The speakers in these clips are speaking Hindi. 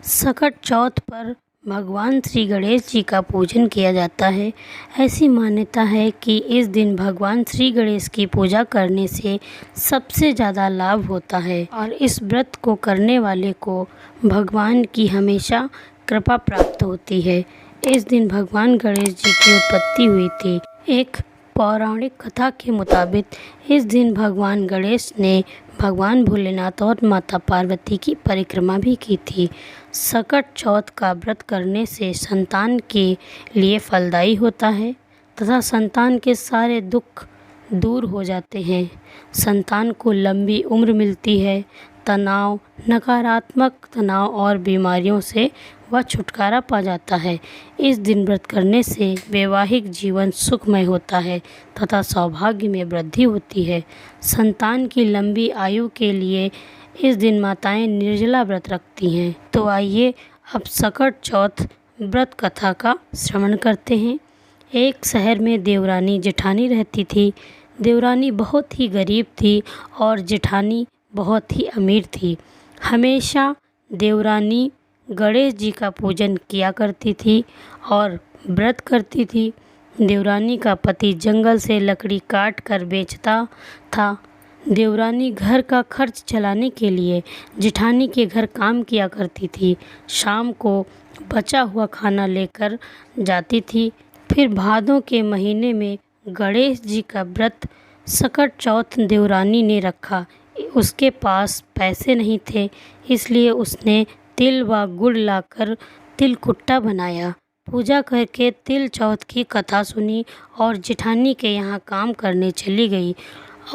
सकट चौथ पर भगवान श्री गणेश जी का पूजन किया जाता है। ऐसी मान्यता है कि इस दिन भगवान श्री गणेश की पूजा करने से सबसे ज़्यादा लाभ होता है और इस व्रत को करने वाले को भगवान की हमेशा कृपा प्राप्त होती है। इस दिन भगवान गणेश जी की उत्पत्ति हुई थी। एक पौराणिक कथा के मुताबिक इस दिन भगवान गणेश ने भगवान भोलेनाथ और माता पार्वती की परिक्रमा भी की थी। सकट चौथ का व्रत करने से संतान के लिए फलदायी होता है तथा संतान के सारे दुख दूर हो जाते हैं। संतान को लंबी उम्र मिलती है। तनाव, नकारात्मक तनाव और बीमारियों से वह छुटकारा पा जाता है। इस दिन व्रत करने से वैवाहिक जीवन सुखमय होता है तथा सौभाग्य में वृद्धि होती है। संतान की लंबी आयु के लिए इस दिन माताएं निर्जला व्रत रखती हैं। तो आइए अब सकट चौथ व्रत कथा का श्रवण करते हैं। एक शहर में देवरानी जेठानी रहती थी। देवरानी बहुत ही गरीब थी और जेठानी बहुत ही अमीर थी। हमेशा देवरानी गणेश जी का पूजन किया करती थी और व्रत करती थी। देवरानी का पति जंगल से लकड़ी काट कर बेचता था। देवरानी घर का खर्च चलाने के लिए जेठानी के घर काम किया करती थी। शाम को बचा हुआ खाना लेकर जाती थी। फिर भादों के महीने में गणेश जी का व्रत सकट चौथ देवरानी ने रखा। उसके पास पैसे नहीं थे, इसलिए उसने तिल व गुड़ लाकर तिलकुट्टा बनाया। पूजा करके तिल चौथ की कथा सुनी और जेठानी के यहाँ काम करने चली गई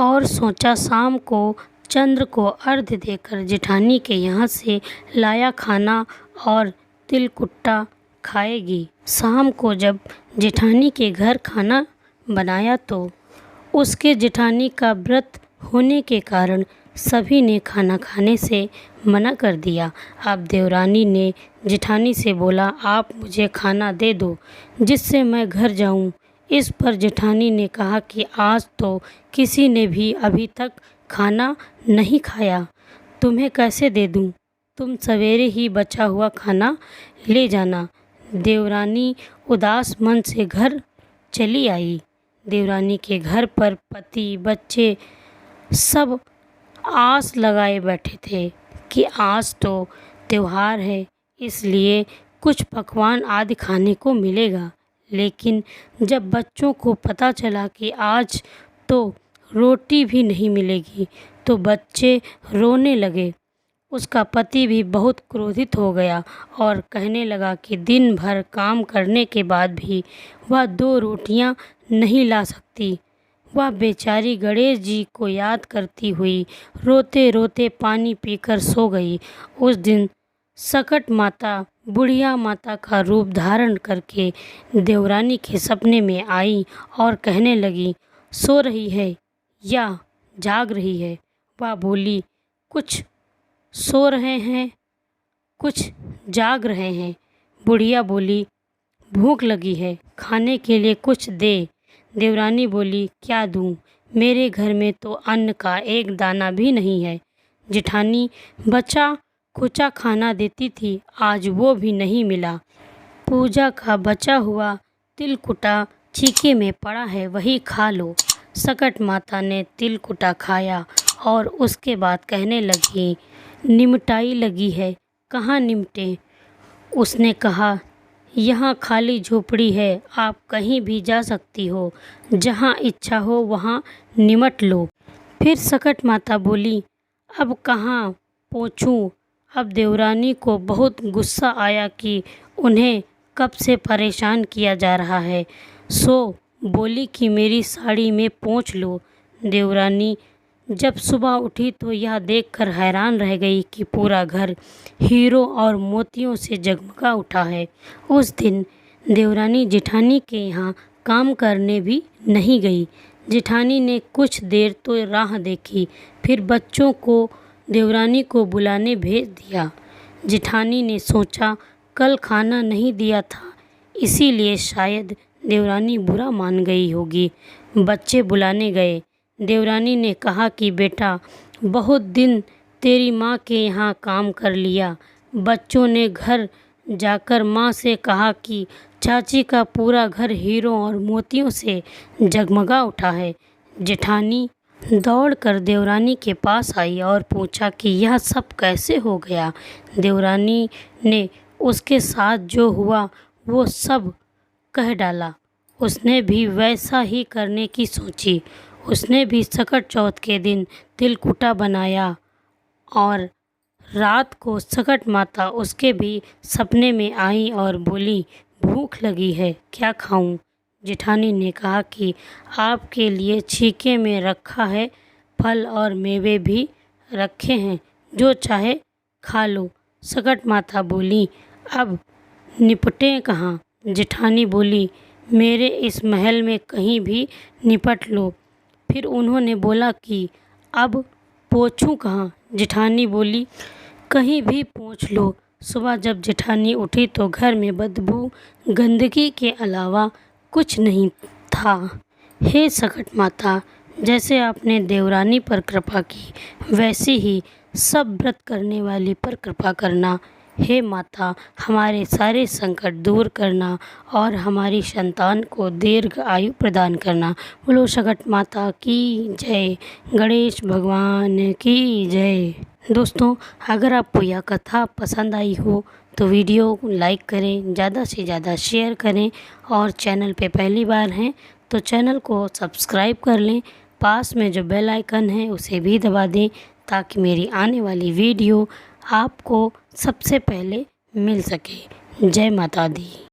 और सोचा शाम को चंद्र को अर्घ्य देकर जेठानी के यहाँ से लाया खाना और तिलकुट्टा खाएगी। शाम को जब जेठानी के घर खाना बनाया तो उसके जेठानी का व्रत होने के कारण सभी ने खाना खाने से मना कर दिया। अब देवरानी ने जेठानी से बोला, आप मुझे खाना दे दो जिससे मैं घर जाऊं। इस पर जेठानी ने कहा कि आज तो किसी ने भी अभी तक खाना नहीं खाया, तुम्हें कैसे दे दूं? तुम सवेरे ही बचा हुआ खाना ले जाना। देवरानी उदास मन से घर चली आई। देवरानी के घर पर पति, बच्चे सब आस लगाए बैठे थे कि आज तो त्योहार है, इसलिए कुछ पकवान आदि खाने को मिलेगा। लेकिन जब बच्चों को पता चला कि आज तो रोटी भी नहीं मिलेगी तो बच्चे रोने लगे। उसका पति भी बहुत क्रोधित हो गया और कहने लगा कि दिन भर काम करने के बाद भी वह 2 रोटियां नहीं ला सकती। वह बेचारी गणेश जी को याद करती हुई रोते रोते पानी पीकर सो गई। उस दिन सकट माता बुढ़िया माता का रूप धारण करके देवरानी के सपने में आई और कहने लगी, सो रही है या जाग रही है? वह बोली, कुछ सो रहे हैं, कुछ जाग रहे हैं। बुढ़िया बोली, भूख लगी है, खाने के लिए कुछ दे। देवरानी बोली, क्या दूं? मेरे घर में तो अन्न का एक दाना भी नहीं है। जेठानी बचा खुचा खाना देती थी, आज वो भी नहीं मिला। पूजा का बचा हुआ तिलकुटा चीके में पड़ा है, वही खा लो। सकट माता ने तिलकुटा खाया और उसके बाद कहने लगी, निमटाई लगी है, कहाँ निमटे? उसने कहा, यहाँ खाली झोपड़ी है, आप कहीं भी जा सकती हो, जहाँ इच्छा हो वहाँ निमट लो। फिर सकट माता बोली, अब कहाँ पहुँचूँ? अब देवरानी को बहुत गुस्सा आया कि उन्हें कब से परेशान किया जा रहा है, सो बोली कि मेरी साड़ी में पोंछ लो। देवरानी जब सुबह उठी तो यह देखकर हैरान रह गई कि पूरा घर हीरों और मोतियों से जगमगा उठा है। उस दिन देवरानी जेठानी के यहाँ काम करने भी नहीं गई। जेठानी ने कुछ देर तो राह देखी, फिर बच्चों को देवरानी को बुलाने भेज दिया। जेठानी ने सोचा, कल खाना नहीं दिया था, इसीलिए शायद देवरानी बुरा मान गई होगी। बच्चे बुलाने गए। देवरानी ने कहा कि बेटा, बहुत दिन तेरी माँ के यहाँ काम कर लिया, बच्चों ने घर जाकर माँ से कहा कि चाची का पूरा घर हीरों और मोतियों से जगमगा उठा है। जेठानी दौड़कर देवरानी के पास आई और पूछा कि यह सब कैसे हो गया। देवरानी ने उसके साथ जो हुआ वो सब कह डाला। उसने भी वैसा ही करने की सोची। उसने भी सकट चौथ के दिन तिलकुटा बनाया और रात को सकट माता उसके भी सपने में आई और बोली, भूख लगी है, क्या खाऊं? जेठानी ने कहा कि आपके लिए छीके में रखा है, फल और मेवे भी रखे हैं, जो चाहे खा लो। सकट माता बोली, अब निपटें कहाँ? जेठानी बोली, मेरे इस महल में कहीं भी निपट लो। फिर उन्होंने बोला कि अब पोंछूं कहाँ? जेठानी बोली, कहीं भी पोंछ लो। सुबह जब जेठानी उठी तो घर में बदबू गंदगी के अलावा कुछ नहीं था। हे सकट माता, जैसे आपने देवरानी पर कृपा की वैसे ही सब व्रत करने वाली पर कृपा करना। हे माता, हमारे सारे संकट दूर करना और हमारी संतान को दीर्घ आयु प्रदान करना। बोलो सकट माता की जय, गणेश भगवान की जय। दोस्तों, अगर आपको यह कथा पसंद आई हो तो वीडियो को लाइक करें, ज़्यादा से ज़्यादा शेयर करें और चैनल पे पहली बार हैं तो चैनल को सब्सक्राइब कर लें। पास में जो बेल आइकन है उसे भी दबा दें ताकि मेरी आने वाली वीडियो आपको सबसे पहले मिल सके। जय माता दी।